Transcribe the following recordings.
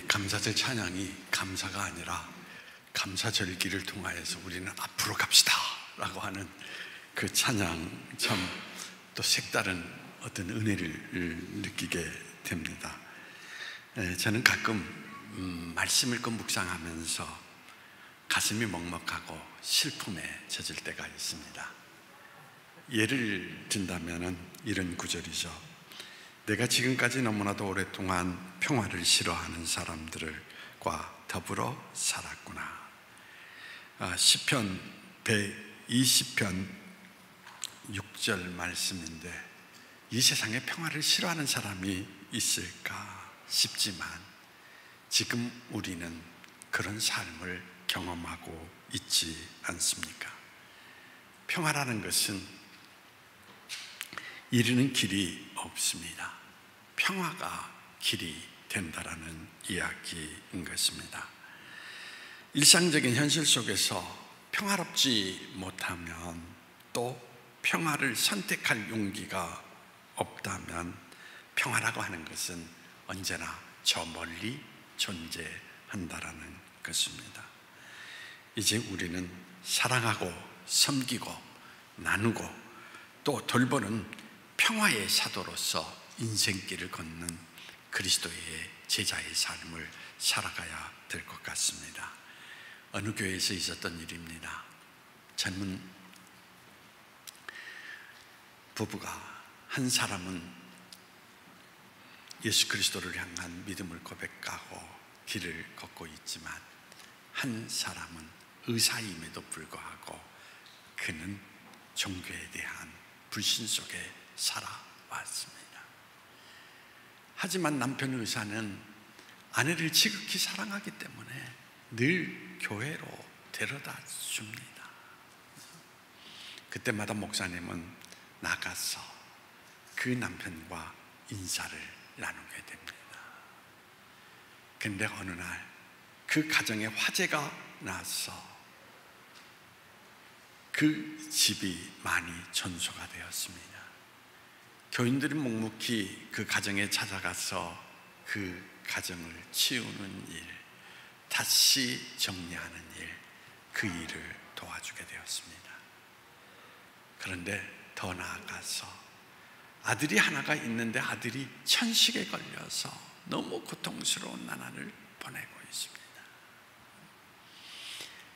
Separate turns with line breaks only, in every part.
감사절 찬양이 감사가 아니라 감사절기를 통하여서 우리는 앞으로 갑시다 라고 하는 그 찬양, 참 또 색다른 어떤 은혜를 느끼게 됩니다. 저는 가끔 말씀 읽고 묵상하면서 가슴이 먹먹하고 슬픔에 젖을 때가 있습니다. 예를 든다면 이런 구절이죠. 내가 지금까지 너무나도 오랫동안 평화를 싫어하는 사람들과 더불어 살았구나. 시편 120편 6절 말씀인데, 이 세상에 평화를 싫어하는 사람이 있을까 싶지만 지금 우리는 그런 삶을 경험하고 있지 않습니까? 평화라는 것은 이르는 길이 없습니다. 평화가 길이 된다라는 이야기인 것입니다. 일상적인 현실 속에서 평화롭지 못하면, 또 평화를 선택할 용기가 없다면 평화라고 하는 것은 언제나 저 멀리 존재한다라는 것입니다. 이제 우리는 사랑하고 섬기고 나누고 또 돌보는 평화의 사도로서 인생길을 걷는 그리스도의 제자의 삶을 살아가야 될 것 같습니다. 어느 교회에서 있었던 일입니다. 젊은 부부가, 한 사람은 예수 그리스도를 향한 믿음을 고백하고 길을 걷고 있지만, 한 사람은 의사임에도 불구하고 그는 종교에 대한 불신 속에 살아왔습니다. 하지만 남편 의사는 아내를 지극히 사랑하기 때문에 늘 교회로 데려다 줍니다. 그때마다 목사님은 나가서 그 남편과 인사를 나누게 됩니다. 그런데 어느 날 그 가정에 화재가 나서 그 집이 많이 전소가 되었습니다. 교인들이 묵묵히 그 가정에 찾아가서 그 가정을 치우는 일, 다시 정리하는 일, 그 일을 도와주게 되었습니다. 그런데 더 나아가서 아들이 하나가 있는데 아들이 천식에 걸려서 너무 고통스러운 나날을 보내고 있습니다.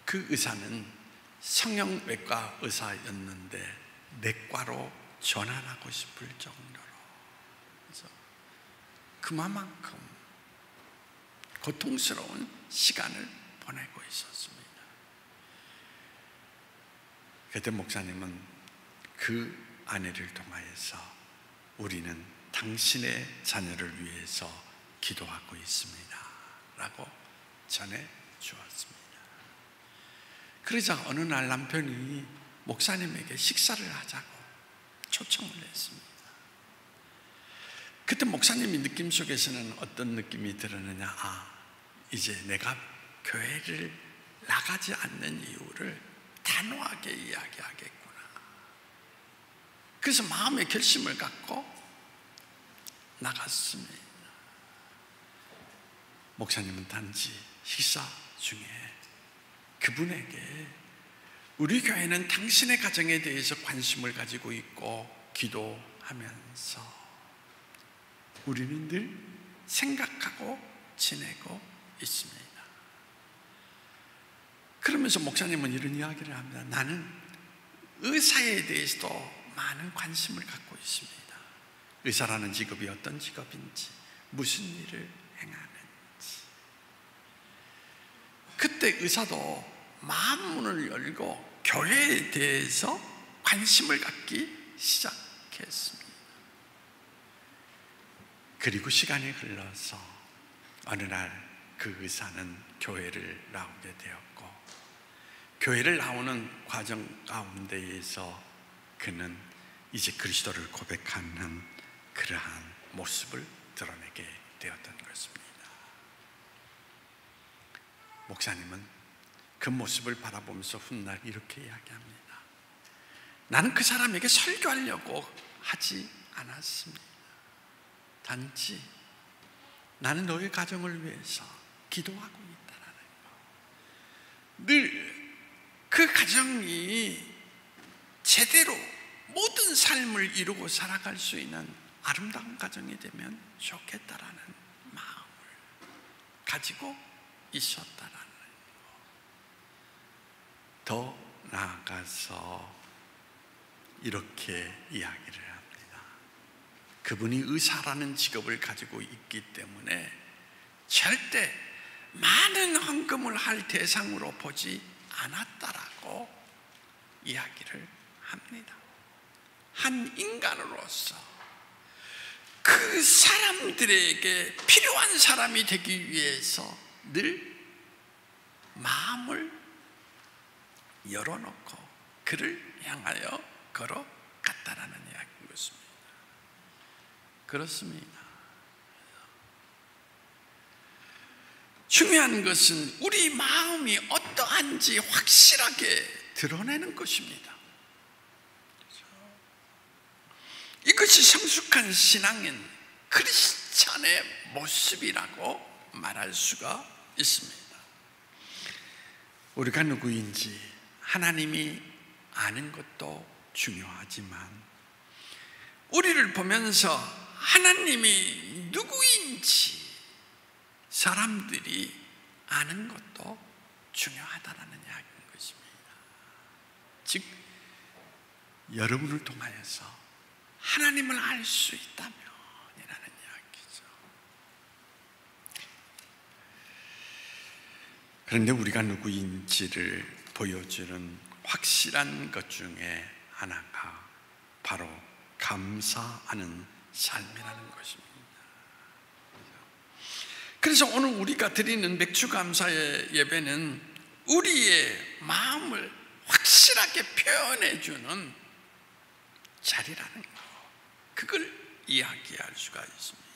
그 의사는 성형외과 의사였는데 내과로 전환하고 싶을 정도로, 그래서 그만큼 고통스러운 시간을 보내고 있었습니다. 그때 목사님은 그 아내를 통하여서 우리는 당신의 자녀를 위해서 기도하고 있습니다 라고 전해 주었습니다. 그러자 어느 날 남편이 목사님에게 식사를 하자고 초청을 했습니다. 그때 목사님이 느낌 속에서는 어떤 느낌이 들었느냐, 이제 내가 교회를 나가지 않는 이유를 단호하게 이야기하겠구나. 그래서 마음의 결심을 갖고 나갔습니다. 목사님은 단지 식사 중에 그분에게 우리 교회는 당신의 가정에 대해서 관심을 가지고 있고 기도하면서 우리는 늘 생각하고 지내고 있습니다. 그러면서 목사님은 이런 이야기를 합니다. 나는 의사에 대해서도 많은 관심을 갖고 있습니다. 의사라는 직업이 어떤 직업인지, 무슨 일을 행하는지. 그때 의사도 마음문을 열고 교회에 대해서 관심을 갖기 시작했습니다. 그리고 시간이 흘러서 어느 날 그 의사는 교회를 나오게 되었고, 교회를 나오는 과정 가운데에서 그는 이제 그리스도를 고백하는 그러한 모습을 드러내게 되었던 것입니다. 목사님은 그 모습을 바라보면서 훗날 이렇게 이야기합니다. 나는 그 사람에게 설교하려고 하지 않았습니다. 단지 나는 너의 가정을 위해서 기도하고 있다라는 거. 늘 그 가정이 제대로 모든 삶을 이루고 살아갈 수 있는 아름다운 가정이 되면 좋겠다라는 마음을 가지고 있었다라는 거. 더 나아가서 이렇게 이야기를 합니다. 그분이 의사라는 직업을 가지고 있기 때문에 절대 많은 헌금을 할 대상으로 보지 않았다라고 이야기를 합니다. 한 인간으로서 그 사람들에게 필요한 사람이 되기 위해서 늘 마음을 열어놓고 그를 향하여 걸어갔다라는 이야기인 것입니다. 그렇습니다. 중요한 것은 우리 마음이 어떠한지 확실하게 드러내는 것입니다. 이것이 성숙한 신앙인 크리스찬의 모습이라고 말할 수가 있습니다. 우리가 누구인지 하나님이 아는 것도 중요하지만 우리를 보면서 하나님이 누구인지 사람들이 아는 것도 중요하다는 이야기인 것입니다. 즉 여러분을 통하여서 하나님을 알 수 있다면 이라는 이야기죠. 그런데 우리가 누구인지를 보여주는 확실한 것 중에 하나가 바로 감사하는 삶이라는 것입니다. 그래서 오늘 우리가 드리는 맥주감사의 예배는 우리의 마음을 확실하게 표현해주는 자리라는 거, 그걸 이야기할 수가 있습니다.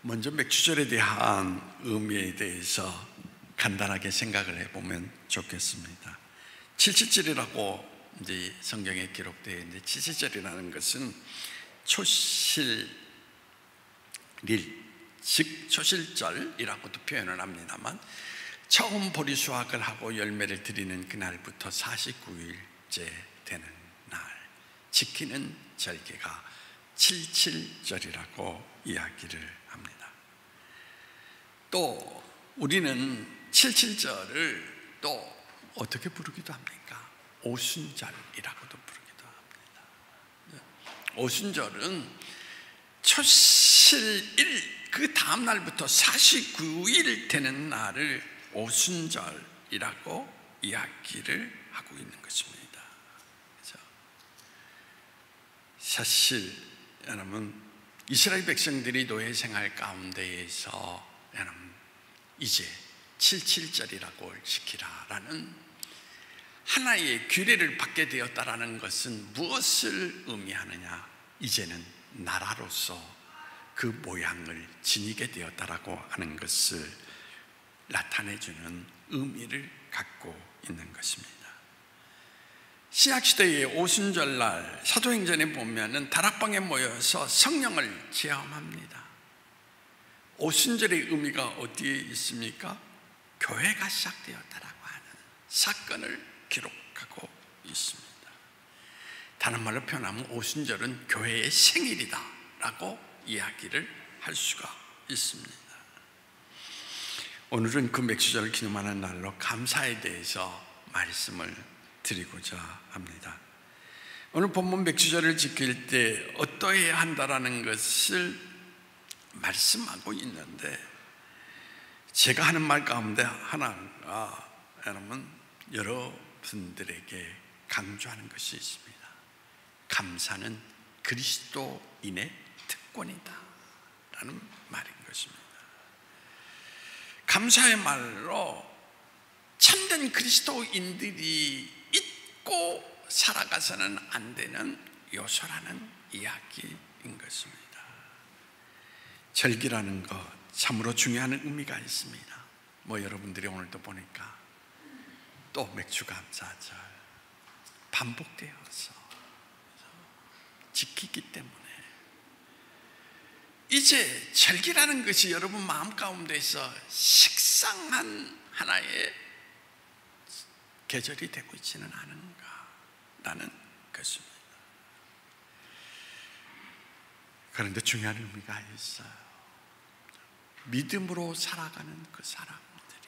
먼저 맥주절에 대한 의미에 대해서 간단하게 생각을 해보면 좋겠습니다. 77절이라고 이제 성경에 기록되어 있는데 77절이라는 것은 초실일, 즉 초실절이라고도 표현을 합니다만 처음 보리 수확을 하고 열매를 드리는 그날부터 49일째 되는 날 지키는 절기가 77절이라고 이야기를 합니다. 또 우리는 77절을 또 어떻게 부르기도 합니까? 오순절이라고도 부르기도 합니다. 오순절은 초실일 그 다음 날부터 49일 되는 날을 오순절이라고 이야기를 하고 있는 것입니다. 그래서 사실 여러분 이스라엘 백성들이 노예 생활 가운데에서 여러분 이제 77절이라고 지키라라는 하나의 규례를 받게 되었다라는 것은 무엇을 의미하느냐? 이제는 나라로서 그 모양을 지니게 되었다라고 하는 것을 나타내주는 의미를 갖고 있는 것입니다. 신약시대의 오순절날 사도행전에 보면은 다락방에 모여서 성령을 체험합니다. 오순절의 의미가 어디에 있습니까? 교회가 시작되었다라고 하는 사건을 기록하고 있습니다. 다른 말로 표현하면 오순절은 교회의 생일이다 라고 이야기를 할 수가 있습니다. 오늘은 그 맥주절을 기념하는 날로 감사에 대해서 말씀을 드리고자 합니다. 오늘 본문 맥주절을 지킬 때 어떠해야 한다라는 것을 말씀하고 있는데 제가 하는 말 가운데 하나가 여러분 여러분들에게 강조하는 것이 있습니다. 감사는 그리스도인의 특권이다 라는 말인 것입니다. 감사의 말로 참된 그리스도인들이 잊고 살아가서는 안 되는 요소라는 이야기인 것입니다. 절기라는 것 참으로 중요한 의미가 있습니다. 뭐 여러분들이 오늘도 보니까 또 맥주감사절 반복되어서 지키기 때문에 이제 절기라는 것이 여러분 마음 가운데서 식상한 하나의 계절이 되고 있지는 않은가라는 것입니다. 그런데 중요한 의미가 있어요. 믿음으로 살아가는 그 사람들이,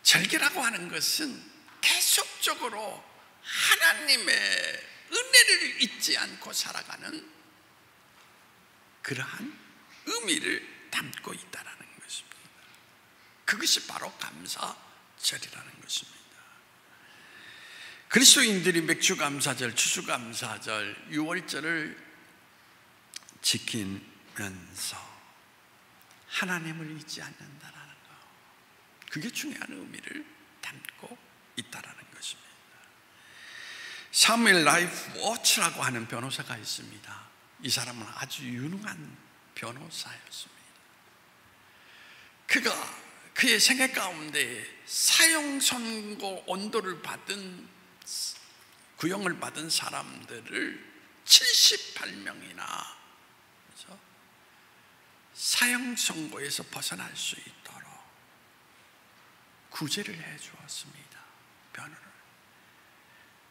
절기라고 하는 것은 계속적으로 하나님의 은혜를 잊지 않고 살아가는 그러한 의미를 담고 있다는 것입니다. 그것이 바로 감사절이라는 것입니다. 그리스도인들이 맥주감사절, 추수감사절, 유월절을 지키면서 하나님을 잊지 않는다라는 것, 그게 중요한 의미를 담고 있다라는 것입니다. 사무엘 라이프 워치라고 하는 변호사가 있습니다. 이 사람은 아주 유능한 변호사였습니다. 그가 그의 생애 가운데 사형 선고 온도를 받은, 구형을 받은 사람들을 78명이나 사형 선고에서 벗어날 수 있도록 구제를 해 주었습니다. 변호를.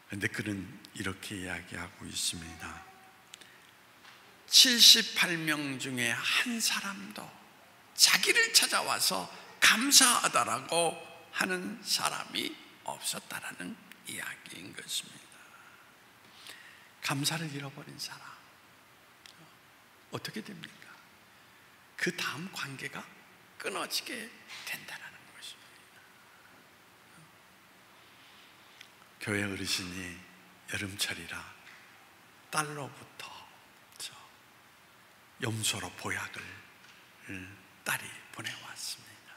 그런데 그는 이렇게 이야기하고 있습니다. 78명 중에 한 사람도 자기를 찾아와서 감사하다라고 하는 사람이 없었다라는 이야기인 것입니다. 감사를 잃어버린 사람 어떻게 됩니까? 그 다음 관계가 끊어지게 된다는 것입니다. 교회 어르신이 여름철이라 딸로부터 염소로 보약을 딸이 보내왔습니다.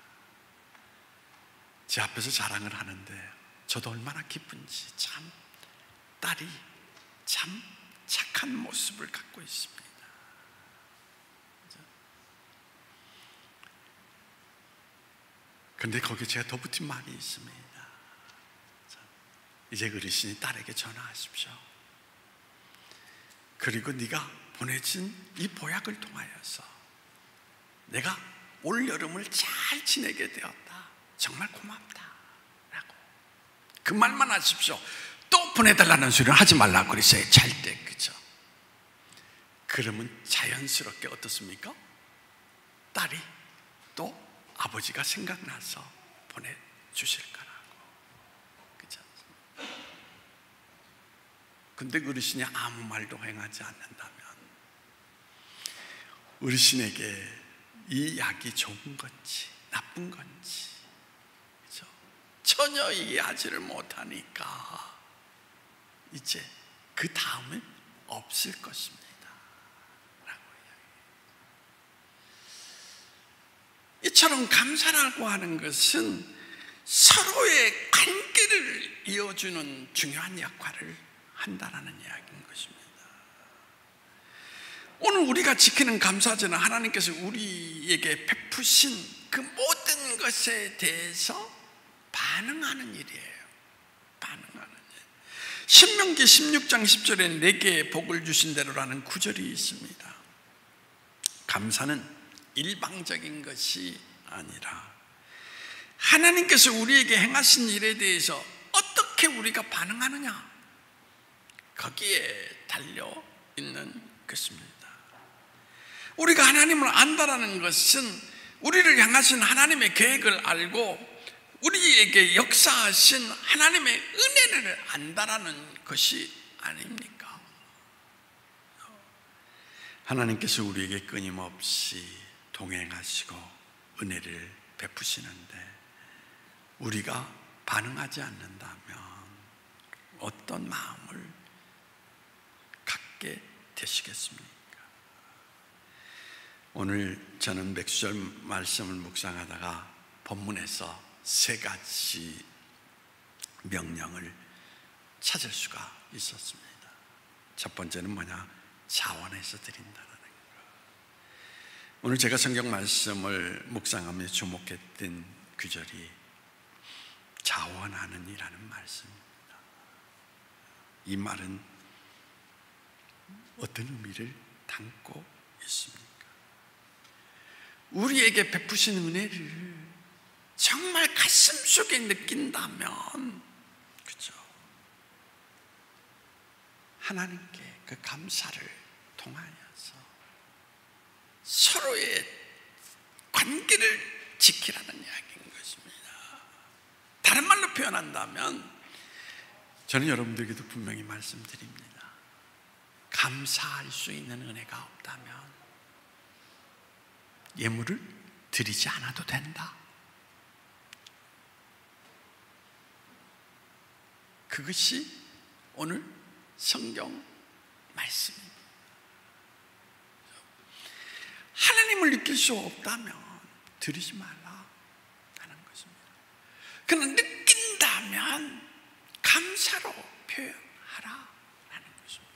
제 앞에서 자랑을 하는데 저도 얼마나 기쁜지, 참 딸이 참 착한 모습을 갖고 있습니다. 그런데 거기에 제가 덧붙인 말이 있습니다. 이제 어르신이 딸에게 전화하십시오. 그리고 네가 보내진 이 보약을 통하여서 내가 올 여름을 잘 지내게 되었다, 정말 고맙다 라고 그 말만 하십시오. 또 보내달라는 소리는 하지 말라고 그랬어요. 잘 때. 그죠? 그러면 자연스럽게 어떻습니까? 딸이 또 아버지가 생각나서 보내주실 거라고. 그죠? 근데 어르신이 아무 말도 행하지 않는다면 어르신에게 이 약이 좋은 건지 나쁜 건지, 그죠? 전혀 이해하지를 못하니까 이제 그 다음은 없을 것입니다 라고 이처럼 감사라고 하는 것은 서로의 관계를 이어주는 중요한 역할을 한다는 이야기인 것입니다. 오늘 우리가 지키는 감사절은 하나님께서 우리에게 베푸신 그 모든 것에 대해서 반응하는 일이에요. 반응하는 일. 신명기 16장 10절에 내게 복을 주신 대로라는 구절이 있습니다. 감사는 일방적인 것이 아니라 하나님께서 우리에게 행하신 일에 대해서 어떻게 우리가 반응하느냐, 거기에 달려 있는 것입니다. 우리가 하나님을 안다라는 것은 우리를 향하신 하나님의 계획을 알고 우리에게 역사하신 하나님의 은혜를 안다라는 것이 아닙니까? 하나님께서 우리에게 끊임없이 동행하시고 은혜를 베푸시는데 우리가 반응하지 않는다면 어떤 마음을 갖게 되시겠습니까? 오늘 저는 맥주절 말씀을 묵상하다가 본문에서 세 가지 명령을 찾을 수가 있었습니다. 첫 번째는 뭐냐? 자원해서 드린다는 거. 오늘 제가 성경 말씀을 묵상하며 주목했던 구절이 자원하는 이라는 말씀입니다. 이 말은 어떤 의미를 담고 있습니까? 우리에게 베푸신 은혜를 정말 가슴 속에 느낀다면, 그죠? 하나님께 그 감사를 통하여서 서로의 관계를 지키라는 이야기인 것입니다. 다른 말로 표현한다면, 저는 여러분들에게도 분명히 말씀드립니다. 감사할 수 있는 은혜가 없다면 예물을 드리지 않아도 된다. 그것이 오늘 성경 말씀입니다. 하나님을 느낄 수 없다면 드리지 말라 하는 것입니다. 그러나 느낀다면 감사로 표현하라 라는 것입니다.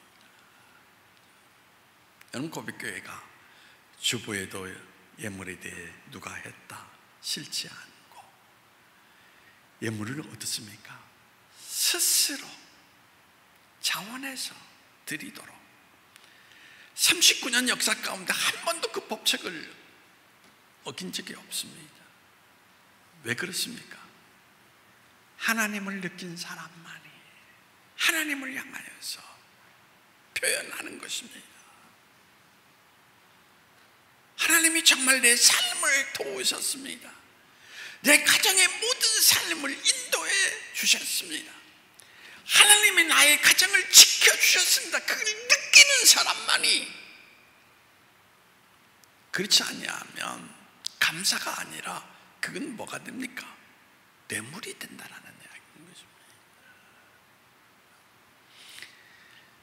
여러분, 고백교회가 주보에도 예물에 대해 누가 했다 싫지 않고, 예물을 어떻습니까? 스스로 자원해서 드리도록 39년 역사 가운데 한 번도 그 법칙을 어긴 적이 없습니다. 왜 그렇습니까? 하나님을 느낀 사람만이 하나님을 향하여서 표현하는 것입니다. 하나님이 정말 내 삶을 도우셨습니다. 내 가정의 모든 삶을 인도해 주셨습니다. 하나님이 나의 가정을 지켜주셨습니다. 그걸 느끼는 사람만이, 그렇지 아니하면 감사가 아니라 그건 뭐가 됩니까? 뇌물이 된다라는 이야기인 것입니다.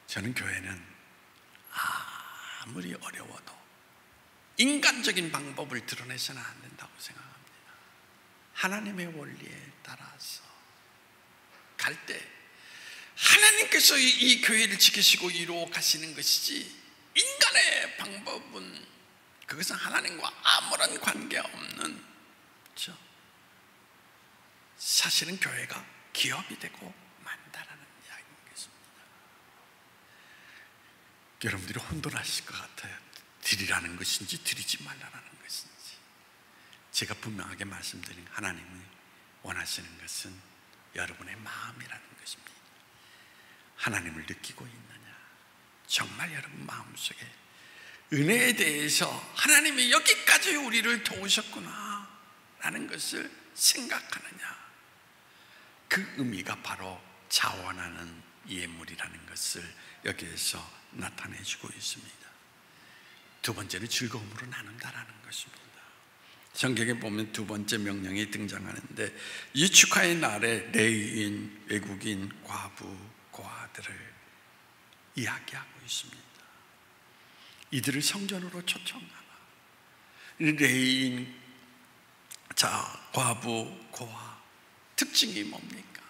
저는 교회는 아무리 어려워도 인간적인 방법을 드러내서는 안 된다고 생각합니다. 하나님의 원리에 따라서 갈 때 하나님께서 이 교회를 지키시고 이루어 가시는 것이지, 인간의 방법은 그것은 하나님과 아무런 관계없는, 그렇죠? 사실은 교회가 기업이 되고 만다라는 이야기인 것입니다. 여러분들이 혼돈하실 것 같아요. 드리라는 것인지 드리지 말라는 것인지. 제가 분명하게 말씀드린, 하나님이 원하시는 것은 여러분의 마음이라는 것입니다. 하나님을 느끼고 있느냐, 정말 여러분 마음속에 은혜에 대해서 하나님이 여기까지 우리를 도우셨구나 라는 것을 생각하느냐, 그 의미가 바로 자원하는 예물이라는 것을 여기에서 나타내주고 있습니다. 두 번째는 즐거움으로 나눈다라는 것입니다. 성경에 보면 두 번째 명령이 등장하는데, 이 축하의 날에 레위인, 외국인, 과부, 고아들을 이야기하고 있습니다. 이들을 성전으로 초청하라. 레위인, 과부, 고아, 특징이 뭡니까?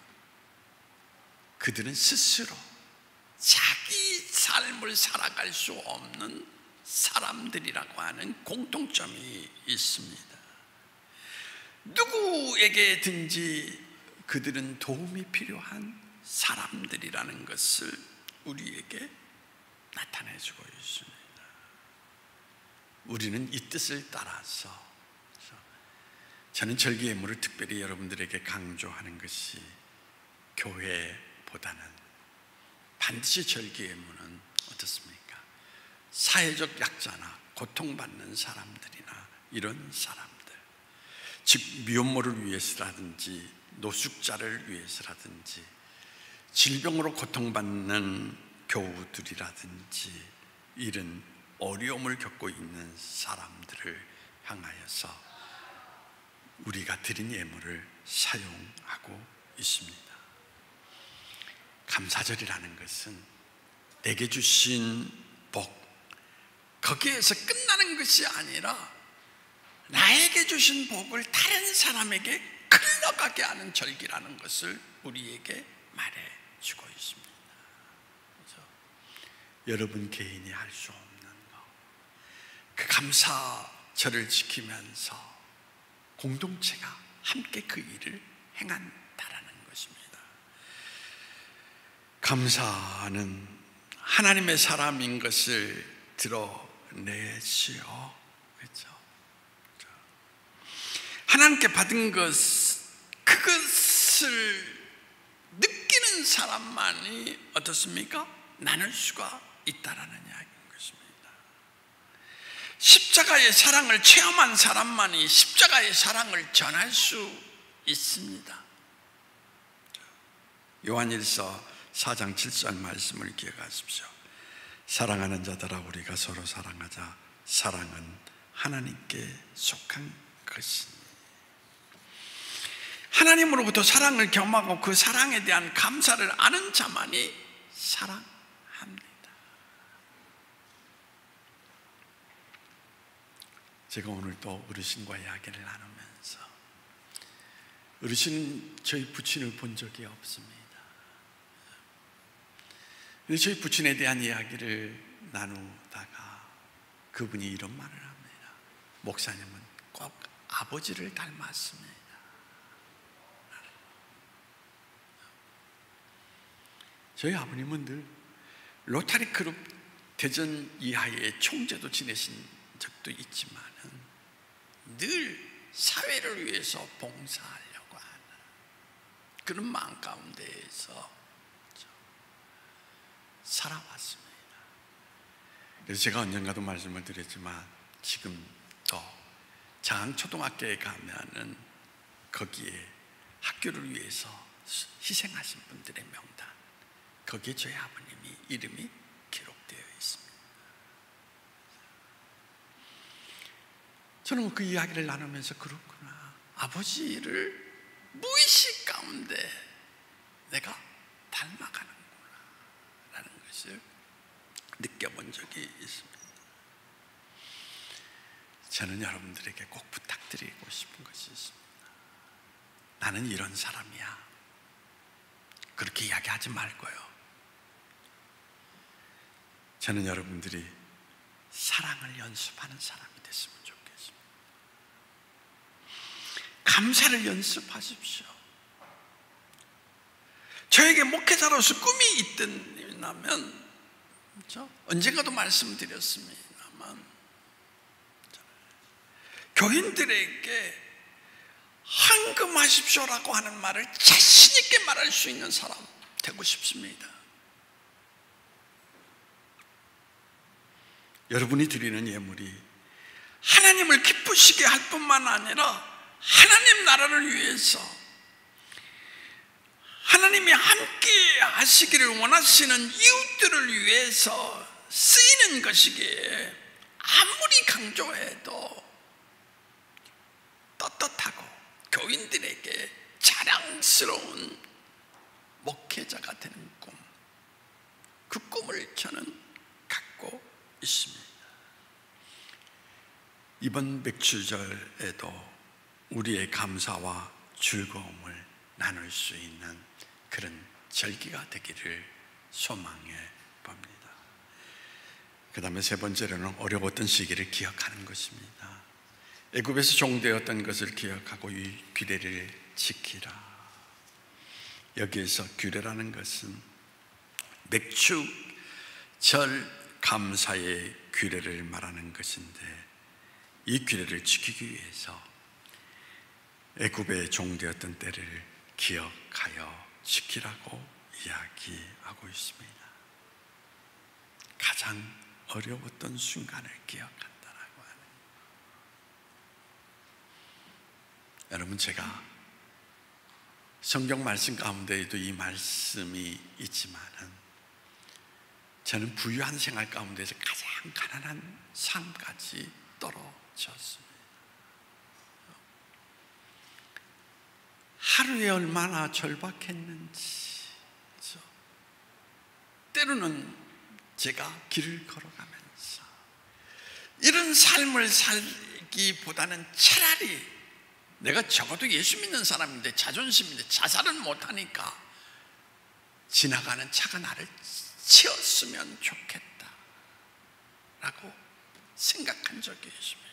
그들은 스스로 자기 삶을 살아갈 수 없는 사람들이라고 하는 공통점이 있습니다. 누구에게든지 그들은 도움이 필요한 사람들이라는 것을 우리에게 나타내주고 있습니다. 우리는 이 뜻을 따라서, 저는 절기 예물을 특별히 여러분들에게 강조하는 것이, 교회보다는 반드시 절기 예물은 어떻습니까? 사회적 약자나 고통받는 사람들이나 이런 사람들, 즉 미혼모를 위해서라든지 노숙자를 위해서라든지 질병으로 고통받는 교우들이라든지 이런 어려움을 겪고 있는 사람들을 향하여서 우리가 드린 예물을 사용하고 있습니다. 감사절이라는 것은 내게 주신 복, 거기에서 끝나는 것이 아니라 나에게 주신 복을 다른 사람에게 흘러가게 하는 절기라는 것을 우리에게 말해주고 있습니다. 그래서 여러분 개인이 할 수 없는 것, 그 감사절을 지키면서 공동체가 함께 그 일을 행한다라는 것입니다. 감사는 하나님의 사람인 것을 드러내시오. 그렇죠? 하나님께 받은 그것을 느끼는 사람만이 어떻습니까? 나눌 수가 있다라는 이야기인 것입니다. 십자가의 사랑을 체험한 사람만이 십자가의 사랑을 전할 수 있습니다. 요한일서 4장 7절 말씀을 기억하십시오. 사랑하는 자들아, 우리가 서로 사랑하자. 사랑은 하나님께 속한 것이니. 하나님으로부터 사랑을 경험하고 그 사랑에 대한 감사를 아는 자만이 사랑합니다. 제가 오늘 또 어르신과 이야기를 나누면서, 어르신은 저희 부친을 본 적이 없습니다. 근데 저희 부친에 대한 이야기를 나누다가 그분이 이런 말을 합니다. 목사님은 꼭 아버지를 닮았습니다. 저희 아버님은 늘 로타리 클럽 대전 이하의 총재도 지내신 적도 있지만은 늘 사회를 위해서 봉사하려고 하는 그런 마음 가운데에서 살아왔습니다. 그래서 제가 언젠가도 말씀을 드렸지만 지금 또 장초등학교에 가면은 거기에 학교를 위해서 희생하신 분들의 명단, 거기에 저희 아버님이 이름이 기록되어 있습니다. 저는 그 이야기를 나누면서 그렇구나, 아버지를 무의식 가운데 내가 닮아가는구나 라는 것을 느껴본 적이 있습니다. 저는 여러분들에게 꼭 부탁드리고 싶은 것이 있습니다. 나는 이런 사람이야, 그렇게 이야기하지 말고요, 저는 여러분들이 사랑을 연습하는 사람이 됐으면 좋겠습니다. 감사를 연습하십시오. 저에게 목회자로서 꿈이 있다면, 언젠가도 말씀드렸습니다만, 교인들에게 헌금하십시오라고 하는 말을 자신 있게 말할 수 있는 사람 되고 싶습니다. 여러분이 드리는 예물이 하나님을 기쁘시게 할 뿐만 아니라 하나님 나라를 위해서, 하나님이 함께 하시기를 원하시는 이웃들을 위해서 쓰이는 것이기에 아무리 강조해도 떳떳하고 교인들에게 자랑스러운 목회자가 되는 꿈, 그 꿈을 저는 갖고 있습니다. 이번 맥주절에도 우리의 감사와 즐거움을 나눌 수 있는 그런 절기가 되기를 소망해 봅니다. 그 다음에 세 번째로는 어려웠던 시기를 기억하는 것입니다. 애굽에서 종되었던 것을 기억하고 이 규례를 지키라. 여기에서 규례라는 것은 맥주절 감사의 규례를 말하는 것인데, 이 규례를 지키기 위해서 애굽의 종되었던 때를 기억하여 지키라고 이야기하고 있습니다. 가장 어려웠던 순간을 기억한다라고 하는. 여러분, 제가 성경 말씀 가운데에도 이 말씀이 있지만은, 저는 부유한 생활 가운데서 가장 가난한 삶까지 떨어졌습니다. 하루에 얼마나 절박했는지, 때로는 제가 길을 걸어가면서 이런 삶을 살기보다는 차라리 내가 적어도 예수 믿는 사람인데 자존심인데 자살은 못하니까 지나가는 차가 나를 치었으면 좋겠다 라고 생각한 적이 있습니다.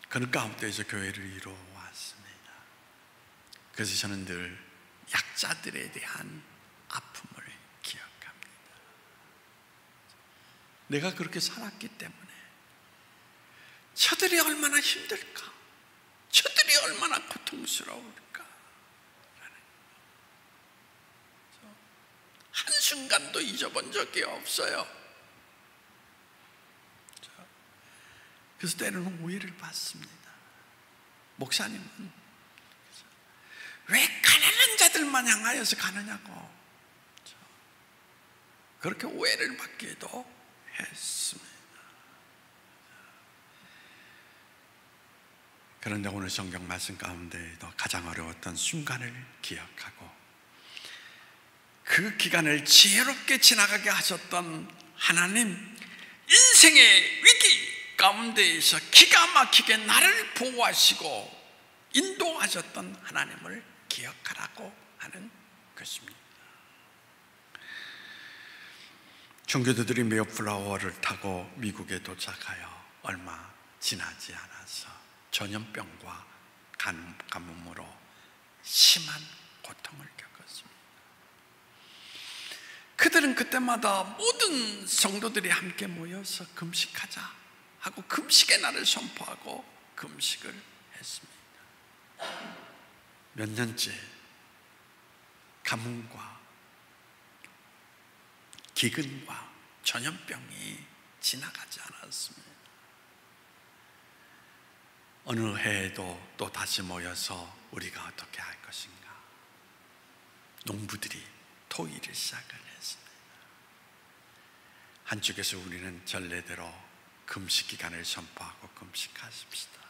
그런 가운데에서 교회를 이루어왔습니다. 그래서 저는 늘 약자들에 대한 아픔을 기억합니다. 내가 그렇게 살았기 때문에 저들이 얼마나 힘들까? 저들이 얼마나 고통스러울까? 한순간도 잊어본 적이 없어요. 그래서 때로는 오해를 받습니다. 목사님은 왜 가난한 자들만 향하여서 가느냐고 그렇게 오해를 받기도 했습니다. 그런데 오늘 성경 말씀 가운데에도 가장 어려웠던 순간을 기억하고 그 기간을 지혜롭게 지나가게 하셨던 하나님, 인생의 위기 가운데에서 기가 막히게 나를 보호하시고 인도하셨던 하나님을 기억하라고 하는 것입니다. 청교도들이 메어플라워를 타고 미국에 도착하여 얼마 지나지 않아서 전염병과 가뭄으로 심한 고통을 겪었습니다. 그들은 그때마다 모든 성도들이 함께 모여서 금식하자 하고 금식의 날을 선포하고 금식을 했습니다. 몇 년째 가뭄과 기근과 전염병이 지나가지 않았습니다. 어느 해에도 또 다시 모여서 우리가 어떻게 할 것인가. 농부들이 토의를 시작을 했습니다. 한쪽에서 우리는 전례대로 금식 기간을 선포하고 금식하십시다.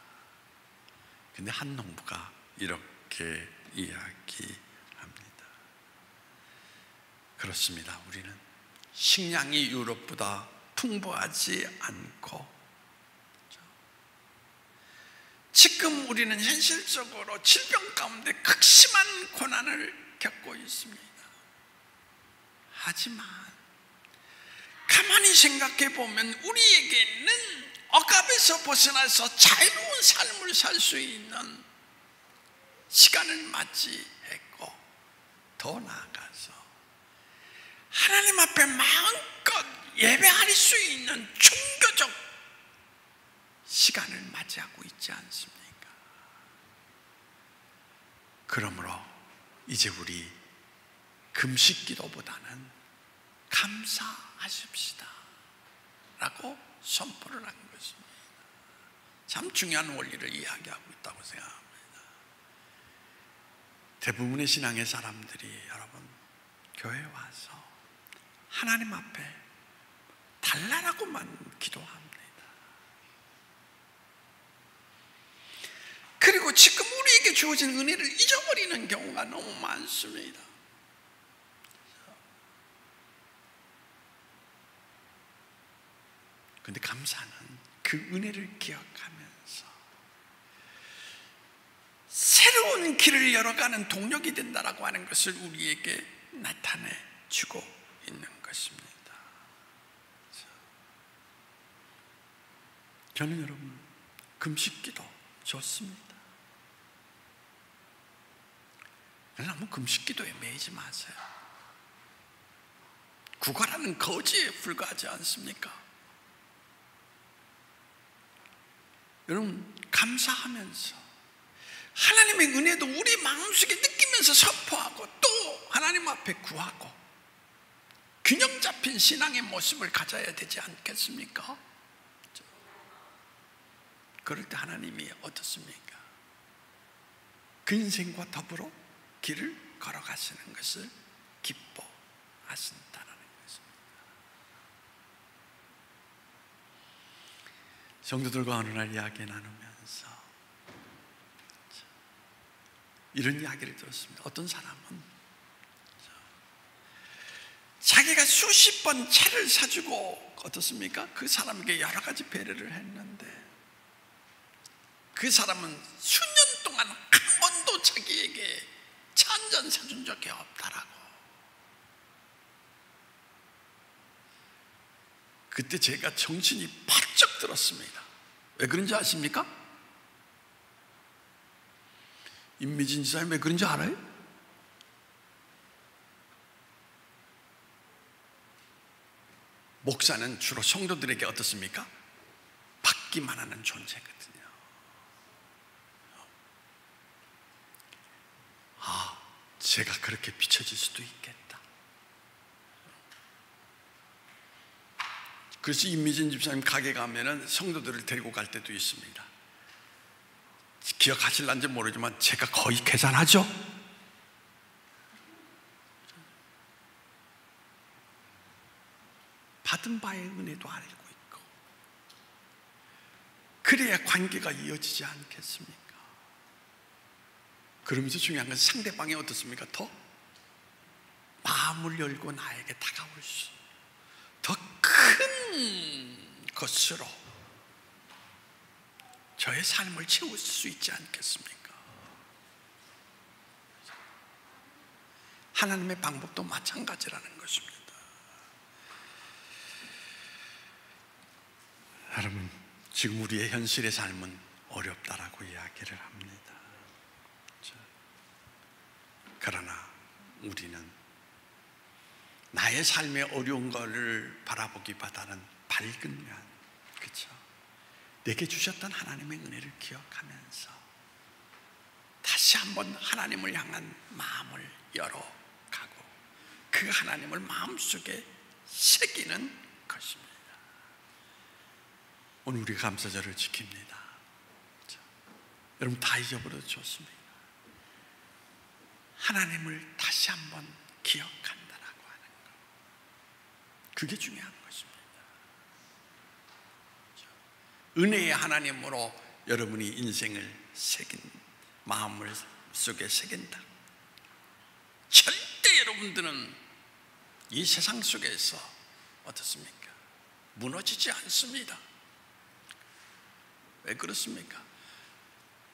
근데 한 농부가 이렇게 이야기합니다. 그렇습니다. 우리는 식량이 유럽보다 풍부하지 않고 지금 우리는 현실적으로 질병 가운데 극심한 고난을 겪고 있습니다. 하지만 가만히 생각해 보면 우리에게는 억압에서 벗어나서 자유로운 삶을 살 수 있는 시간을 맞이했고 더 나아가서 하나님 앞에 마음껏 예배할 수 있는 종교적 시간을 맞이하고 있지 않습니까? 그러므로 이제 우리 금식 기도보다는 감사하십시다 라고 선포를 한 것입니다. 참 중요한 원리를 이야기하고 있다고 생각합니다. 대부분의 신앙의 사람들이 여러분 교회에 와서 하나님 앞에 달라라고만 기도합니다. 그리고 지금 우리에게 주어진 은혜를 잊어버리는 경우가 너무 많습니다. 그런데 감사는 그 은혜를 기억하면서 새로운 길을 열어가는 동력이 된다라고 하는 것을 우리에게 나타내 주고 있는 것입니다. 저는 여러분 금식기도 좋습니다. 너무 금식기도에 매이지 마세요. 구걸하는 거지에 불과하지 않습니까? 여러분 감사하면서 하나님의 은혜도 우리 마음속에 느끼면서 선포하고 또 하나님 앞에 구하고 균형 잡힌 신앙의 모습을 가져야 되지 않겠습니까? 그럴 때 하나님이 어떻습니까? 그 인생과 더불어 길을 걸어가시는 것을 기뻐하신다는 것입니다. 성도들과 어느 날 이야기 나누면서 이런 이야기를 들었습니다. 어떤 사람은 자기가 수십 번 차를 사주고 어떻습니까? 그 사람에게 여러 가지 배려를 했는데 그 사람은 수년 동안 한 번도 자기에게 차 한 잔 사준 적이 없다라고. 그때 제가 정신이 바짝 들었습니다. 왜 그런지 아십니까? 임미진 지사님 왜 그런지 알아요? 목사는 주로 성도들에게 어떻습니까? 받기만 하는 존재거든요. 제가 그렇게 비춰질 수도 있겠다. 그래서 임미진 집사님 가게 가면은 성도들을 데리고 갈 때도 있습니다. 기억하실런지 모르지만 제가 거의 계산하죠. 받은 바의 은혜도 알고 있고, 그래야 관계가 이어지지 않겠습니까? 그러면서 중요한 건 상대방이 어떻습니까? 더 마음을 열고 나에게 다가올 수, 더 큰 것으로 저의 삶을 채울 수 있지 않겠습니까? 하나님의 방법도 마찬가지라는 것입니다. 여러분, 지금 우리의 현실의 삶은 어렵다라고 이야기를 합니다. 그러나 우리는 나의 삶의 어려운 것을 바라보기보다는 밝은 면, 그렇죠? 내게 주셨던 하나님의 은혜를 기억하면서 다시 한번 하나님을 향한 마음을 열어가고 그 하나님을 마음속에 새기는 것입니다. 오늘 우리 감사절을 지킵니다. 여러분, 다 잊어버려도 좋습니다. 하나님을 다시 한번 기억한다라고 하는 것, 그게 중요한 것입니다. 은혜의 하나님으로 여러분이 인생을 새긴, 마음을 속에 새긴다. 절대 여러분들은 이 세상 속에서 어떻습니까? 무너지지 않습니다. 왜 그렇습니까?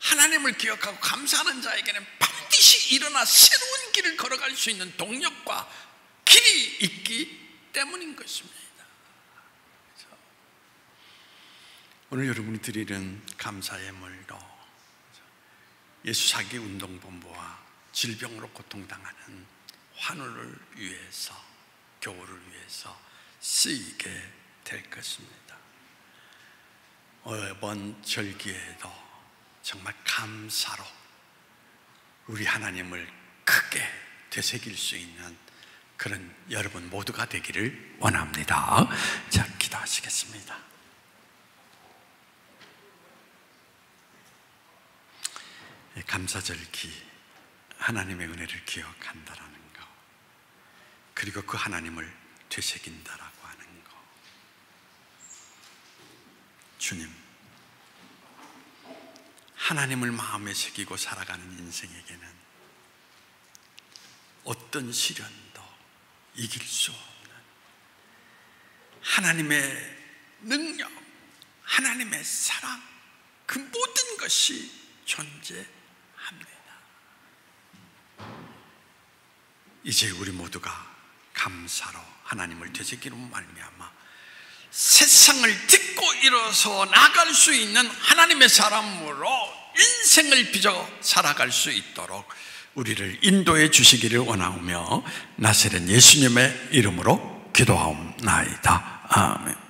하나님을 기억하고 감사하는 자에게는 반드시 일어나 새로운 길을 걸어갈 수 있는 동력과 길이 있기 때문인 것입니다. 그렇죠? 오늘 여러분이 드리는 감사의 예물도 예수 사기 운동본부와 질병으로 고통당하는 환우를 위해서, 교우를 위해서 쓰이게 될 것입니다. 이번 절기에도 정말 감사로 우리 하나님을 크게 되새길 수 있는 그런 여러분 모두가 되기를 원합니다. 자, 기도하시겠습니다. 감사절기, 하나님의 은혜를 기억한다라는 것, 그리고 그 하나님을 되새긴다라고 하는 것. 주님, 하나님을 마음에 새기고 살아가는 인생에게는 어떤 시련도 이길 수 없는 하나님의 능력, 하나님의 사랑, 그 모든 것이 존재합니다. 이제 우리 모두가 감사로 하나님을 되새기로 말미암아 세상을 딛고 일어서 나갈 수 있는 하나님의 사람으로 인생을 빚어 살아갈 수 있도록 우리를 인도해 주시기를 원하오며 나사렛 예수님의 이름으로 기도하옵나이다. 아멘.